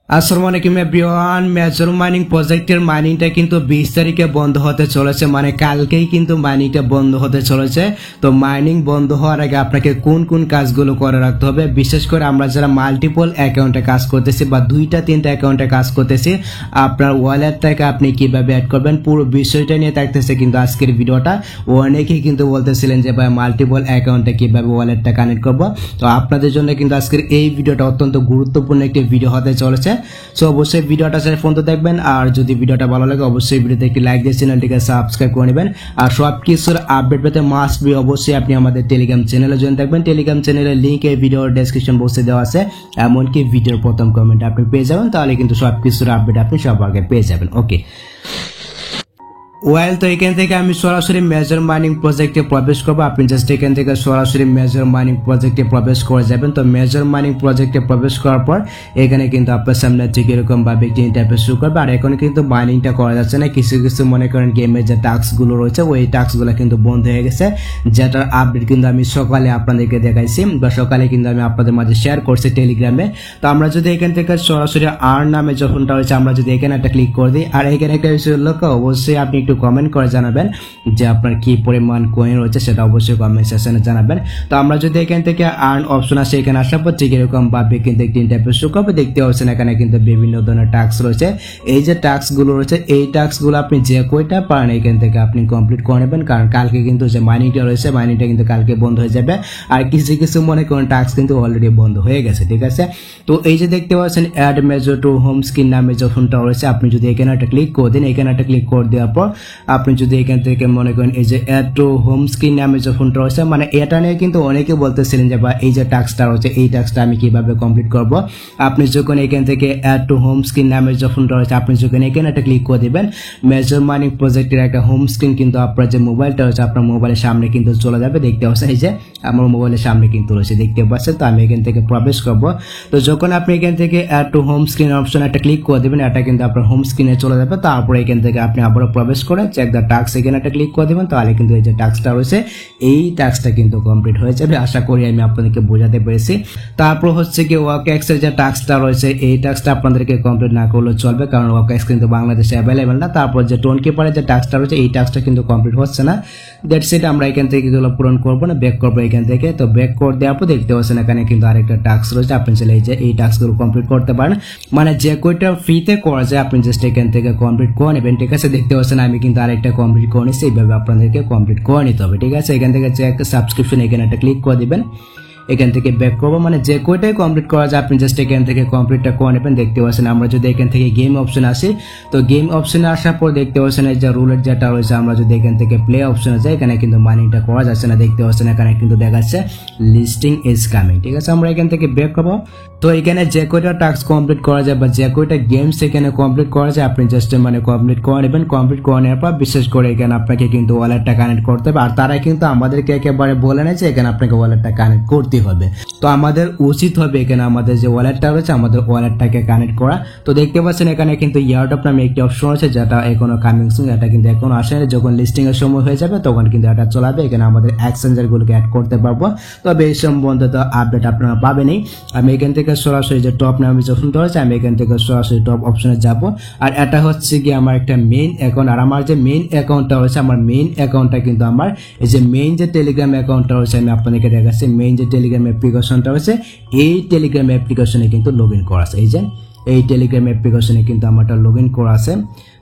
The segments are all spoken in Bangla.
আসসালামু আলাইকুম এভরিওয়ান। মেজর মাইনিং প্রজেক্টের মাইনিংটা কিন্তু 20 তারিখে বন্ধ হতে চলেছে, মানে কালকেই কিন্তু মাইনিংটা বন্ধ হতে চলেছে। তো মাইনিং বন্ধ হওয়ার আগে আপনাকে কোন কোন কাজগুলো করে রাখতে হবে, বিশেষ করে আমরা যারা মাল্টিপল অ্যাকাউন্টে কাজ করতেছি বা 2-3টা অ্যাকাউন্টে কাজ করতেছি, আপনার ওয়ালেটটাকে আপনি কিভাবে অ্যাড করবেন পুরো বিষয়টা নিয়ে থাকতেছে কিন্তু আজকের ভিডিওটা। অনেকেই কিন্তু বলতেছিলেন যে ভাই মাল্টিপল অ্যাকাউন্টে কিভাবে ওয়ালেটটা কানেক্ট করব, তো আপনাদের জন্য কিন্তু আজকের এই ভিডিওটা অত্যন্ত গুরুত্বপূর্ণ একটি ভিডিও হতে চলেছে। সো অবশ্যই ভিডিওটা শেষ পর্যন্ত দেখবেন, আর যদি ভিডিওটা ভালো লাগে অবশ্যই ভিডিওতে একটি লাইক দিয়ে চ্যানেলটিকে সাবস্ক্রাইব করে নেবেন। আর সব কিছুর আপডেট পেতে মাস্ট বি অবশ্যই আপনি আমাদের টেলিগ্রাম চ্যানেলে জয়েন থাকবেন। টেলিগ্রাম চ্যানেলের লিঙ্ক এই ভিডিওর ডেসক্রিপশন বক্সে দেওয়া আছে, এমনকি ভিডিওর প্রথম কমেন্ট আপনি পেয়ে যাবেন, তাহলে কিন্তু সব কিছুর আপডেট আপনি সব আগে পেয়ে যাবেন। ওকে ওয়েল, তো এখান থেকে আমি সরাসরি মেজর মাইনিং প্রজেক্টে প্রবেশ করবো। আপনি জাস্ট এখান থেকে সরাসরি মেজর মাইনিং প্রজেক্টে প্রবেশ করে যাবেন। তো মেজর মাইনিং প্রজেক্টে প্রবেশ করার পর এখানে কিন্তু আপনার সামনে ঠিক এরকম ভাবে একটি ইন্টারফেস শুরু করবে। আর এখন কিন্তু মাইনিংটা করা যাচ্ছে না, কিছু কিছু মনে করেন গেমের যে টাস্কগুলো রয়েছে ওই টাস্কগুলো কিন্তু বন্ধ হয়ে গেছে, যেটার আপডেট কিন্তু আমি সকালে আপনাদেরকে দেখাইছি বা সকালে কিন্তু আমি আপনাদের মাঝে শেয়ার করছি টেলিগ্রামে। তো আমরা যদি এখান থেকে সরাসরি আর্ন নামে যখনটা হয়েছে আমরা যদি এখানে একটা ক্লিক করে দিই, আর এখানে একটা বিষয় লক্ষ্য অবশ্যই আপনি একটু কমেন্ট করে জানাবেন যে আপনার কি পরিমাণ কয়েন রয়েছে, সেটা অবশ্যই কমেন্ট সেকশনে জানাবেন। তো আমরা যদি এখান থেকে আর্ন অপশন আসে, এখানে আসার পর ঠিক এরকম ভাবে কিন্তু একটি ইন্টারফেস শো করবে। দেখতে পাচ্ছেন এখানে কিন্তু বিভিন্ন ধরনের টাস্ক রয়েছে। এই যে টাস্কগুলো রয়েছে এই টাস্কগুলো আপনি যে কয়টা পারেন এখান থেকে আপনি কমপ্লিট করে নেবেন, কারণ কালকে কিন্তু যে মাইনিংটা রয়েছে মাইনিংটা কিন্তু কালকে বন্ধ হয়ে যাবে। আর কিছু কিছু মনে করেন টাস্ক কিন্তু অলরেডি বন্ধ হয়ে গেছে, ঠিক আছে। তো এই যে দেখতে পাচ্ছেন add major to home screen নামে যে ফোনটা রয়েছে, আপনি যদি এখানে একটা ক্লিক করে দিন, এখানে একটা ক্লিক করে দেওয়ার পর আপনি যদি এখান থেকে মনে করেন এই যে অ্যাড টু হোম স্ক্রিন নামে যে ফোনটা রয়েছে, মানে এটা নিয়ে কিন্তু অনেকে বলতেছিলেন যে বা এই যে টাস্কটা রয়েছে এই টাস্কটা আমি কিভাবে কমপ্লিট করব। আপনি যখন এখান থেকে অ্যাড টু হোম স্ক্রিন নামে যে ফোনটা রয়েছে আপনি যখন এখানে একটা ক্লিক করে দিবেন, মেজর মাইনিং প্রজেক্টের একটা হোম স্ক্রিন কিন্তু আপনার যে মোবাইলটা রয়েছে আপনার মোবাইলের সামনে কিন্তু চলে যাবে। দেখতে পাচ্ছেন এই যে আমার মোবাইলের সামনে কিন্তু রয়েছে, দেখতে পাচ্ছেন। তো আমি এখান থেকে প্রবেশ করব। তো যখন আপনি এখান থেকে add to home screen option একটা ক্লিক করে দিবেন, এটা কিন্তু আপনার হোম স্ক্রিনে চলে যাবে। তারপরে এখান থেকে আপনি আবারও প্রবেশ করে চেক দ্য টাস্ক এখানে একটা ক্লিক করে দিবেন, তাহলে কিন্তু এই যে টাস্কটা রয়েছে এই টাস্কটা কিন্তু কমপ্লিট হয়ে যাবে। আশা করি আমি আপনাদেরকে বোঝাতে পেরেছি। তারপর হচ্ছে কি ওয়াকএক্স এর যে টাস্কটা রয়েছে এই টাস্কটা আপনাদেরকে কমপ্লিট না করলে চলবে, কারণ ওয়াকএক্স কিন্তু বাংলাদেশে অ্যাভেলেবেল না। তারপর যে টোন কিপারের যে টাস্কটা রয়েছে এই টাস্কটা কিন্তু কমপ্লিট হচ্ছে না, দ্যাটস ইট। আমরা এখান থেকে এগুলো পূরণ করবো না, ব্যাক করবো এখান থেকে। তো ব্যাক করে দেওয়ার পর দেখতে পাচ্ছেন এখানে কিন্তু আরেকটা টাস্ক রয়েছে, আপনি চাইলে এই যে এই টাস্কগুলো কমপ্লিট করতে পারেন, মানে যে কয়টা ফ্রিতে করা যায় আপনি জাস্ট এখান থেকে কমপ্লিট করে নেবেন, ঠিক আছে। দেখতে পাচ্ছেন আমি কিন্তু আরেকটা কমপ্লিট করে নিচ্ছি, এইভাবে আপনাদেরকে কমপ্লিট করে নিতে হবে, ঠিক আছে। এখান থেকে চেক সাবস্ক্রিপশন এখানে একটা ক্লিক করে দিবেন, এখান থেকে ব্যাক করবো, মানে যে কয়টাই কমপ্লিট করা যায় আপনি জাস্ট এখান থেকে কমপ্লিটটা করে নেবেন। দেখতে পাচ্ছেন আমরা যদি এখান থেকে গেম অপশন আসি, তো গেম অপশনে আসার পর দেখতে পাচ্ছেন এই যে রুলের যেটা রয়েছে আমরা যদি এখান থেকে প্লে অপশনে যাই, এখানে কিন্তু মাইনিংটা করা যাচ্ছে না। দেখতে পাচ্ছেন এখানে কিন্তু দেখাচ্ছে লিস্টিং ইজ কামিং, ঠিক আছে। আমরা এখান থেকে ব্যাক করবো। তো এখানে যে কয়টা টাস্ক কমপ্লিট করা যায় বা যে কয়টা গেমস এখানে কমপ্লিট করা যায় আপনি জাস্ট মানে কমপ্লিট করে নেবেন। কমপ্লিট করে নেওয়ার পর বিশেষ করে এখানে আপনাকে কিন্তু ওয়ালেটটা কানেক্ট করতে হবে, আর তারা কিন্তু আমাদেরকে একেবারে বলে না যে এখানে আপনাকে ওয়ালেটটা কানেক্ট করতে হবে। তো আমাদের উচিত হবে এখানে আমাদের যে ওয়ালেটটা রয়েছে আমাদের ওয়ালেটটাকে কানেক্ট করা। তো দেখতে পাচ্ছেন এখানে কিন্তু ইয়ারড্রপ নামে একটি অপশন আছে যেটা এখনো কামিং সুন, এটা কিন্তু এখনো আসেনি। যখন লিস্টিং এর সময় হয়ে যাবে তখন কিন্তু এটা চলে যাবে, এখানে আমাদের এক্সচেঞ্জার গুলোকে অ্যাড করতে পারবো। তবে এই সম্বন্ধে তো আপডেট আপনারা পাবেনই। আমি এখান থেকে সরাসরি যে টপ নামে যে অপশনটা রয়েছে আমি এখান থেকে সরাসরি টপ অপশনে যাব। আর এটা হচ্ছে কি আমার একটা মেইন অ্যাকাউন্ট, আর আমার যে মেইন অ্যাকাউন্টটা রয়েছে আমার মেইন অ্যাকাউন্টটা কিন্তু আমার এই যে মেইন যে টেলিগ্রাম অ্যাকাউন্টটা রয়েছে আমি আপনাদেরকে দেখাচ্ছি। মেইন যে টেলিগ্রাম অ্যাপ্লিকেশনটা রয়েছে এই টেলিগ্রাম অ্যাপ্লিকেশনে কিন্তু লগ ইন করা আছে, এই যে এই টেলিগ্রাম অ্যাপ্লিকেশনে কিন্তু আমারটা লগ ইন করা আছে।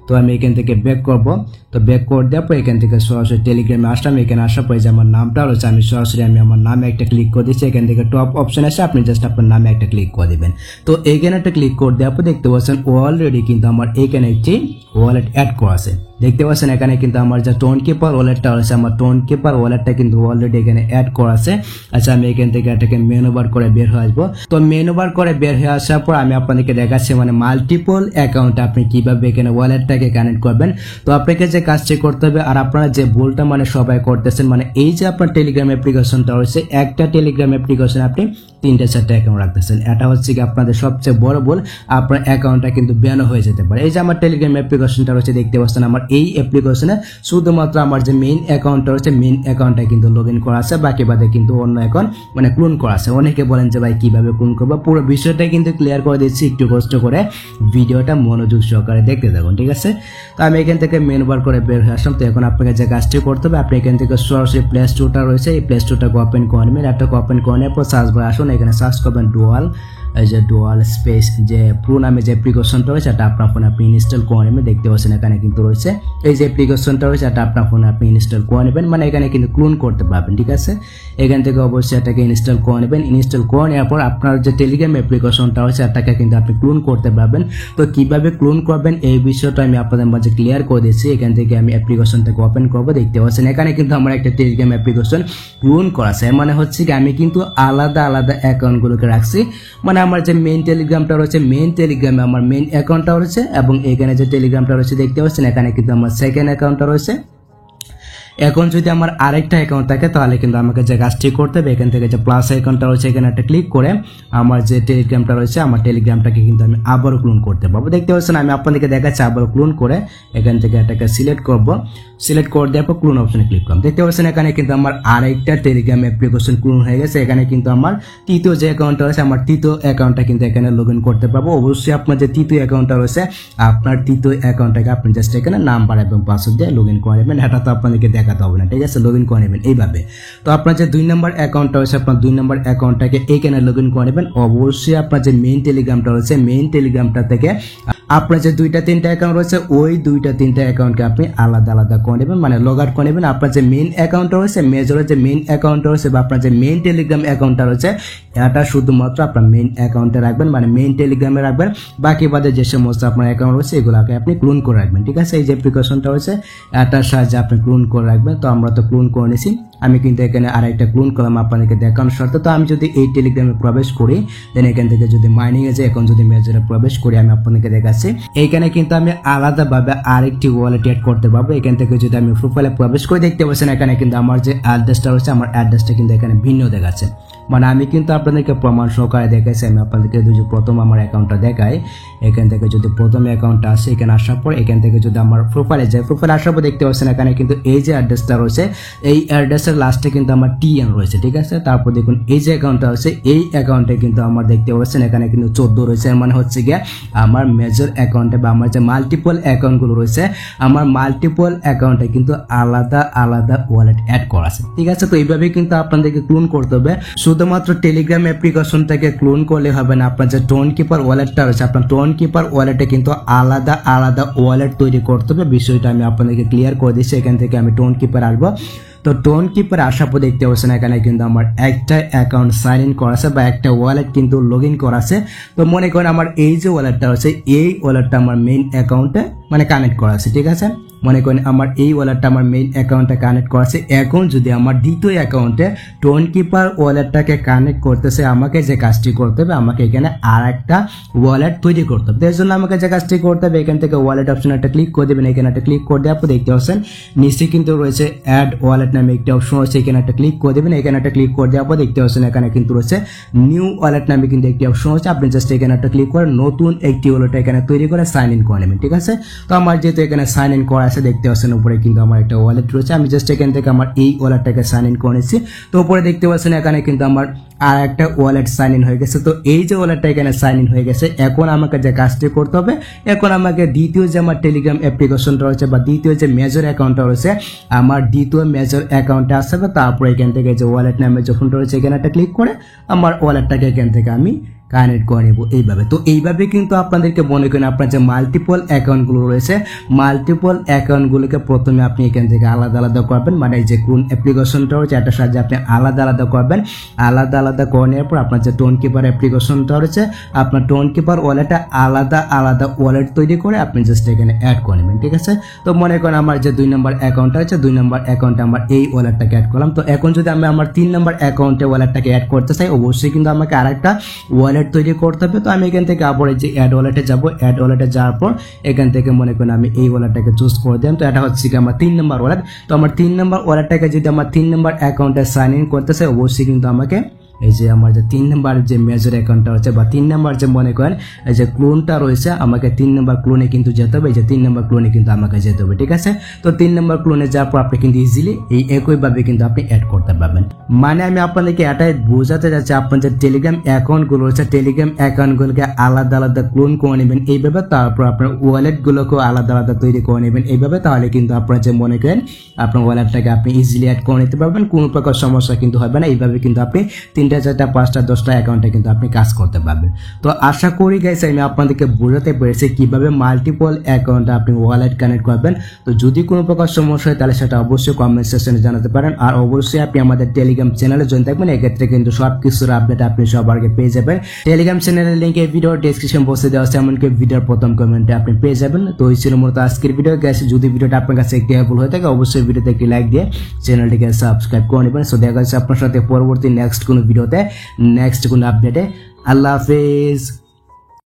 তো আমি এখান থেকে ব্যাক করব। তো ব্যাক করে দেওয়ার পর এখান থেকে সরাসরি টেলিগ্রামে আসলাম। এখানে আসার পরে যে আমার নামটা রয়েছে আমি সরাসরি আমার নামে একটা ক্লিক করে দিচ্ছি। এখান থেকে টপ অপশন আসে আপনি জাস্ট আপনার নামে একটা ক্লিক করে দিবেন। তো এখানে একটা ক্লিক করে দেওয়ার পর দেখতে পাচ্ছেন অলরেডি কিন্তু আমার এখানে একটি ওয়ালেট অ্যাড করা আছে। দেখতে পাচ্ছেন এখানে কিন্তু আমার যে টোন কিপার ওয়ালেটটা রয়েছে আমার টোন কিপার ওয়ালেটটা কিন্তু অলরেডি এখানে অ্যাড করা আছে। আচ্ছা আমি এখান থেকে এটাকে মেনু বার করে বের হয়ে আসবো। তো মেনু বার করে বের হয়ে আসার পর আমি আপনাদেরকে দেখাচ্ছি মানে মাল্টিপল অ্যাকাউন্টে আপনি কিভাবে এখানে ওয়ালেটটাকে কানেক্ট করবেন। তো আপনাকে যে কাজটি করতে হবে আর আপনারা যে ভুলটা মানে সবাই করতেছেন, মানে এই যে আপনার টেলিগ্রাম অ্যাপ্লিকেশনটা রয়েছে একটা টেলিগ্রাম অ্যাপ্লিকেশন আপনি 3টা 4টা অ্যাকাউন্ট রাখতেছেন, এটা হচ্ছে কি আপনাদের সবচেয়ে বড় ভুল। আপনার অ্যাকাউন্টটা কিন্তু ব্যান হয়ে যেতে পারে। এই যে আমার টেলিগ্রাম অ্যাপ্লিকেশনটা রয়েছে দেখতে পাচ্ছেন, আমার এই অ্যাপ্লিকেশনে শুধুমাত্র আমার যে মেইন অ্যাকাউন্টটা রয়েছে মেইন অ্যাকাউন্টটা কিন্তু লগ ইন করা আছে, বাকি বাদে কিন্তু অন্য অ্যাকাউন্ট মানে ক্লোন করা আছে। অনেকে বলেন যে ভাই কিভাবে ক্লোন করবো, পুরো বিষয়টা কিন্তু ক্লিয়ার করে দিচ্ছি, একটু কষ্ট করে ভিডিওটা মনোযোগ সহকারে দেখতে থাকুন, ঠিক আছে। তো আমি এখান থেকে মেনু বার করে বের হয়ে আসলাম। তো এখন আপনাকে যে কাজটি করতে হবে, আপনি এখান থেকে সরাসরি প্লে স্টোরটা রয়েছে, এই প্লে স্টোরটাকে ওপেন করে নেবেন। ল্যাপটপ ওপেন করে নেওয়ার পর সার্চ বারে আসুন, এখানে সার্চ করবেন ডুয়াল, এই যে ডুয়াল স্পেস যে প্রো নামে যে অ্যাপ্লিকেশনটা রয়েছে এটা আপনার ফোনে আপনি ইনস্টল করে নেবেন। দেখতে পাচ্ছেন এখানে কিন্তু রয়েছে এই যে অ্যাপ্লিকেশনটা রয়েছে এটা আপনার ফোনে আপনি ইনস্টল করে নেবেন, মানে এখানে কিন্তু ক্লোন করতে পারবেন, ঠিক আছে। এখান থেকে অবশ্যই এটাকে ইনস্টল করে নেবেন। ইনস্টল করে নেওয়ার পর আপনার যে টেলিগ্রাম অ্যাপ্লিকেশনটা রয়েছে এটাকে কিন্তু আপনি ক্লোন করতে পারবেন। তো কিভাবে ক্লোন করবেন এই বিষয়টা আমি আপনাদের মাঝে ক্লিয়ার করে দিচ্ছি। এখান থেকে আমি অ্যাপ্লিকেশনটাকে ওপেন করবো, দেখতে পাচ্ছেন এখানে কিন্তু আমার একটা টেলিগ্রাম অ্যাপ্লিকেশন ক্লোন করা আছে। মানে হচ্ছে কি আমি কিন্তু আলাদা আলাদা অ্যাকাউন্টগুলোকে রাখছি, মানে আমার যে মেইন টেলিগ্রামটা রয়েছে মেইন টেলিগ্রামে আমার মেইন অ্যাকাউন্টটা রয়েছে, এবং এখানে যে টেলিগ্রামটা রয়েছে দেখতে পাচ্ছেন এখানে কিন্তু আমার সেকেন্ড অ্যাকাউন্টটা রয়েছে। এখন যদি আমার আরেকটা অ্যাকাউন্ট থাকে তাহলে কিন্তু আমাকে যে কাজটি করতে হবে, এখান থেকে যে প্লাস অ্যাকাউন্টটা রয়েছে এখানে একটা ক্লিক করে আমার যে টেলিগ্রামটা রয়েছে আমার টেলিগ্রামটাকে কিন্তু আমি আবারও ক্লোন করতে পারবো। দেখতে পাচ্ছেন আমি আপনাদেরকে দেখাচ্ছি আবারও ক্লোন করে এখান থেকে এটাকে সিলেক্ট করব, সিলেক্ট করে দেওয়ার পর ক্লোন অপশনে ক্লিক করব। দেখতে পাচ্ছেন এখানে কিন্তু আমার আরেকটা টেলিগ্রাম অ্যাপ্লিকেশন ক্লোন হয়ে গেছে। এখানে কিন্তু আমার তৃতীয় যে অ্যাকাউন্টটা রয়েছে আমার তৃতীয় অ্যাকাউন্টটা কিন্তু এখানে লগ ইন করতে পারবো। অবশ্যই আপনার যে তৃতীয় অ্যাকাউন্টটা রয়েছে আপনার তৃতীয় অ্যাকাউন্টটাকে আপনি জাস্ট এখানে নাম্বার এবং পাসওয়ার্ড দিয়ে লগ ইন করে নেবেন, এটা তো আপনাদেরকে দেখাতে হবে না, ঠিক আছে। লগ ইন করে নেবেন এইভাবে। তো আপনার যে 2 নম্বর অ্যাকাউন্টটা রয়েছে আপনার 2 নম্বর অ্যাকাউন্টটাকে এইখানে লগ ইন করে নেবেন। অবশ্যই আপনার যে মেইন টেলিগ্রামটা রয়েছে মেইন টেলিগ্রামটা থেকে আপনার যে 2টা 3টা অ্যাকাউন্ট রয়েছে ওই 2টা 3টা অ্যাকাউন্টকে আপনি আলাদা আলাদা করে নেবেন, মানে লগ আউট করে নেবেন। আপনার যে মেইন অ্যাকাউন্টটা রয়েছে মেজরের যে মেইন অ্যাকাউন্টটা রয়েছে বা আপনার যে মেইন টেলিগ্রাম অ্যাকাউন্টটা রয়েছে এটা শুধুমাত্র আপনার মেইন অ্যাকাউন্টে রাখবেন, মানে মেইন টেলিগ্রামে রাখবেন। বাকি বাদে যে সমস্ত আপনার অ্যাকাউন্ট রয়েছে এগুলোকে আপনি ক্লোন করে রাখবেন, ঠিক আছে। এই যে অ্যাপ্লিকেশনটা রয়েছে এটার সাহায্যে আপনি ক্লোন করে রাখবেন। তো আমরা তো ক্লোন করে নিয়েছি, আমি কিন্তু এখানে আরেকটা ক্লোন করলাম আপনাদেরকে দেখানোর শর্তে। তো আমি যদি এই টেলিগ্রামে প্রবেশ করি দেন এখান থেকে যদি মাইনিং এ যাই এখন যদি মেজরে প্রবেশ করি আমি আপনাদেরকে দেখাচ্ছি এইখানে কিন্তু আমি আলাদাভাবে আরেকটি ওয়ালেট অ্যাড করতে পারবো। এখান থেকে যদি আমি প্রোফাইলে প্রবেশ করে দেখতে পাচ্ছেন এখানে কিন্তু আমার যে অ্যাড্রেসটা রয়েছে আমার অ্যাড্রেসটা কিন্তু এখানে ভিন্ন দেখাচ্ছে, মানে আমি কিন্তু আপনাদেরকে প্রমাণ সহকারে দেখাইছি। আমি আপনাদেরকে যদি প্রথম আমার অ্যাকাউন্টটা দেখাই, এখান থেকে যদি প্রথম অ্যাকাউন্টটা আসে এখানে আসার পর এখান থেকে যদি আমার প্রোফাইলে যাই, প্রোফাইলে আসার পর দেখতে পাচ্ছেন এখানে কিন্তু এই যে অ্যাড্রেসটা রয়েছে এই অ্যাড্রেসের লাস্টে কিন্তু আমার TN রয়েছে, ঠিক আছে। তারপর দেখুন এই যে অ্যাকাউন্টটা আছে এই অ্যাকাউন্টে কিন্তু আমার দেখতে পাচ্ছেন এখানে কিন্তু 14 রয়েছে, মানে হচ্ছে গিয়ে আমার মেজর অ্যাকাউন্টে বা আমার যে মাল্টিপল অ্যাকাউন্টগুলো রয়েছে আমার মাল্টিপল অ্যাকাউন্টে কিন্তু আলাদা আলাদা ওয়ালেট অ্যাড করা আছে, ঠিক আছে। তো এইভাবে কিন্তু আপনাদেরকে ক্লোন করতে হবে। শুধুমাত্র টেলিগ্রাম অ্যাপ্লিকেশন থেকে ক্লোন করলে হবে না, আপনার যে টোন কিপার ওয়ালেটটা রয়েছে আপনার টোন কিপার ওয়ালেটে কিন্তু আলাদা আলাদা ওয়ালেট তৈরি করতে হবে। বিষয়টা আমি আপনাদেরকে ক্লিয়ার করে দিচ্ছি। এখান থেকে আমি টোন কিপার আসবো। তো টোন কিপার আসার পর দেখতে পাচ্ছেন এখানে কিন্তু আমার একটা অ্যাকাউন্ট সাইন ইন করা আছে বা একটা ওয়ালেট কিন্তু লগ ইন করা আছে। তো মনে করেন আমার এই যে ওয়ালেটটা আছে এই ওয়ালেটটা আমার মেইন অ্যাকাউন্টে মানে কানেক্ট করা আছে, ঠিক আছে। মনে করেন আমার এই ওয়ালেটটা আমার মেইন অ্যাকাউন্টে কানেক্ট করা আছে। এখন যদি আমার দ্বিতীয় অ্যাকাউন্টে টোন কিপার ওয়ালেটটাকে কানেক্ট করতেছে আমাকে যে কাজটি করতে হবে আমাকে এখানে আর একটা ওয়ালেট তৈরি করতে হবে। এর জন্য আমাকে যে কাজটি করতে হবে এখান থেকে ওয়ালেট অপশন একটা ক্লিক করে দেবেন। এখানে একটা ক্লিক করে দেওয়ার পর দেখতে পাচ্ছেন নিচে কিন্তু রয়েছে অ্যাড ওয়ালেট নামে একটা অপশন রয়েছে, এখানে একটা ক্লিক করে দেবেন। এখানে একটা ক্লিক করে দেওয়ার পর দেখতে পাচ্ছেন এখানে কিন্তু রয়েছে নিউ ওয়ালেট নামে কিন্তু একটি অপশন রয়েছে। আপনি জাস্ট এখানে একটা ক্লিক করে নতুন একটি ওয়ালেট এখানে তৈরি করে সাইন ইন করে নেবেন, ঠিক আছে। তো আমার যেহেতু এখানে সাইন ইন করা আছে দেখতে পাচ্ছেন উপরে কিন্তু আমার একটা ওয়ালেট রয়েছে। আমি জাস্ট এখান থেকে আমার এই ওয়ালেটটাকে সাইন ইন করে নিচ্ছি। তো উপরে দেখতে পাচ্ছেন এখানে কিন্তু আমার আর একটা ওয়ালেট সাইন ইন হয়ে গেছে। তো এই যে ওয়ালেটটা এখানে সাইন ইন হয়ে গেছে এখন আমাকে যে কাজটি করতে হবে এখন আমাকে দ্বিতীয় যে আমার টেলিগ্রাম অ্যাপ্লিকেশনটা রয়েছে বা দ্বিতীয় যে মেজর অ্যাকাউন্টটা রয়েছে আমার দ্বিতীয় মেজর অ্যাকাউন্টে আসতে হবে। তারপর এখান থেকে যে ওয়ালেট নামে যে ফোনটা রয়েছে এখানে একটা ক্লিক করে আমার ওয়ালেটটাকে এখান থেকে আমি কানেক্ট করে নেব এইভাবে। তো এইভাবে কিন্তু আপনাদেরকে মনে করেন আপনার যে মাল্টিপল অ্যাকাউন্টগুলো রয়েছে মাল্টিপল অ্যাকাউন্টগুলোকে প্রথমে আপনি এখান থেকে আলাদা আলাদা করবেন, মানে এই যে কোন অ্যাপ্লিকেশনটা রয়েছে এটার সাহায্যে আপনি আলাদা আলাদা করবেন। আলাদা আলাদা করে নেওয়ার পর আপনার যে টোন কিপার অ্যাপ্লিকেশনটা রয়েছে আপনার টোন কিপার ওয়ালেটে আলাদা আলাদা ওয়ালেট তৈরি করে আপনি জাস্ট এখানে অ্যাড করে নেবেন, ঠিক আছে। তো মনে করেন আমার যে 2 নম্বর অ্যাকাউন্টটা আছে 2 নম্বর অ্যাকাউন্টে আমার এই ওয়ালেটটাকে অ্যাড করলাম। তো এখন যদি আমি আমার 3 নম্বর অ্যাকাউন্টে ওয়ালেটটাকে অ্যাড করতে চাই অবশ্যই কিন্তু আমাকে আরেকটা ওয়ালেট তৈরি করতে হবে। তো আমি এখান থেকে আবার এই যে অ্যাড ওয়ালেটে যাব, অ্যাড ওয়ালেটে যাওয়ার পর এখান থেকে মনে করেন আমি এই ওয়ালেটটাকে চুজ করে দিলাম। তো এটা হচ্ছে কি আমার 3 নম্বর ওয়ালেট। তো আমার 3 নম্বর ওয়ালেটটাকে যদি আমার 3 নম্বর অ্যাকাউন্টে সাইন ইন করতে চাই অবশ্যই কিন্তু আমাকে এই যে আমার যে 3 নাম্বার যে মেজর অ্যাকাউন্টটা হচ্ছে বা 3 নাম্বার যে মনে করেন এই যে ক্লোনটা রয়েছে, আমাকে 3 নাম্বার ক্লোনে কিন্তু যেতে হবে। এই যে 3 নাম্বার ক্লোনে কিন্তু আমাকে যেতে হবে, ঠিক আছে। তো 3 নাম্বার ক্লোনে যাওয়ার পর আপনি কিন্তু ইজিলি এই একইভাবে কিন্তু আপনি অ্যাড করতে পারবেন। মানে আমি আপনাদেরকে এটাই বোঝাতে যাচ্ছি, আপনার যে টেলিগ্রাম অ্যাকাউন্টগুলো রয়েছে টেলিগ্রাম অ্যাকাউন্টগুলোকে আলাদা আলাদা ক্লোন করে নেবেন এইভাবে, তারপর আপনার ওয়ালেটগুলোকেও আলাদা আলাদা তৈরি করে নেবেন এইভাবে। তাহলে কিন্তু আপনার যে মনে করেন আপনার ওয়ালেটটাকে আপনি ইজিলি অ্যাড করে নিতে পারবেন, কোনো প্রকার সমস্যা কিন্তু হবে না। এইভাবে কিন্তু আপনি 3টা 4টা 5টা 10টা অ্যাকাউন্টে কিন্তু আপনি কাজ করতে পারবেন। তো আশা করি গাইস আমি আপনাদেরকে বোঝাতে পেরেছি কিভাবে মাল্টিপল অ্যাকাউন্টে আপনি ওয়ালেট কানেক্ট করবেন। তো যদি কোনো প্রকার সমস্যা হয় তাহলে সেটা অবশ্যই কমেন্ট সেকশনে জানাতে পারেন। আর অবশ্যই আপনি আমাদের টেলিগ্রাম চ্যানেলে জয়েন থাকবেন, এক্ষেত্রে কিন্তু সব কিছুর আপডেট আপনি সবার আগে পেয়ে যাবেন। টেলিগ্রাম চ্যানেলের লিঙ্ক এই ভিডিওর ডেসক্রিপশন বক্সে দেওয়া আছে, এমনকি ভিডিওর প্রথম কমেন্টে আপনি পেয়ে যাবেন। তো এই ছিল মূলত আজকের ভিডিও গাইস। যদি ভিডিওটা আপনার কাছে একটি হেল্পফুল হয়ে থাকে অবশ্যই ভিডিওতে একটি লাইক দিয়ে চ্যানেলটিকে সাবস্ক্রাইব করে নেবেন। সো দেখা যাচ্ছে আপনার সাথে পরবর্তী নেক্সট কোনো ভিডিওতে নেক্সট কোনো আপডেটে। আল্লাহ হাফেজ।